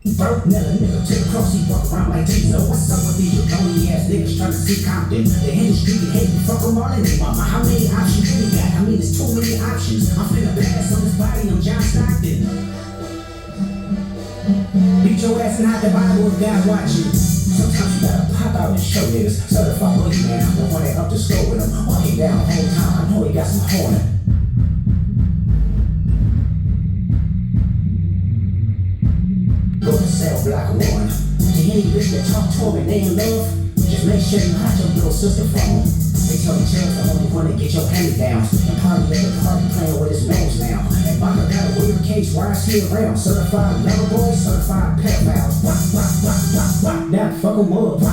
Bird Miller, nigga, to the cross, he walk around like Jesus. What's up with these lonely ass niggas trying to see Compton? The industry can hate me, fuck them all in their mama. How many options you got? I mean, there's too many options. I'm finna pass on this body, I'm John Stockton. Beat your ass and hide the Bible if God watching. Sometimes you gotta pop out and show niggas. Certified boogeyman, the one that up to score with him. Walking down the whole time, I know he got some horn. Go to cell block 1. To any bitch that talk to him and they in love, just make sure you hide your little sister phone. They tell the jail's the only one that get your hand-me-downs. And party at the party playing with his nose now. And Maka got a weird case, why is he around? Certified lover boy, certified pedophiles. Now fuck him up.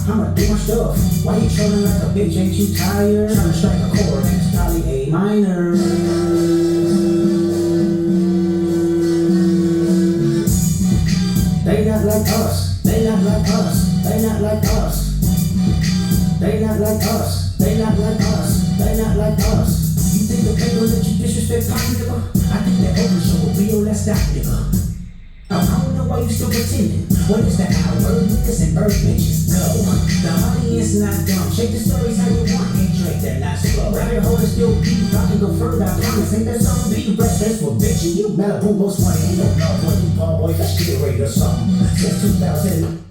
I'ma do my stuff. Why you trolling like a bitch? Ain't you tired? Trying to strike a chord, and it's probably A minor. They not like us, they not like us, they not like us. They not like us, they not like us, they not like us. You think that they gon' let you disrespect Pop, nigga? I think that open show will be your last stop, nigga. I don't know why you still pretending. What is the hour? Bird niggas and bird bitches. Go. The audience not dumb. Shake the stories how you want. Ain't Drake, they're not slow. Rabbit hole is still deep. I can go further, I promise. Ain't that something? Be rest face for bitching. You Malibu most money. Ain't no love. When you ball boy, let's get ready or something. Since 2000.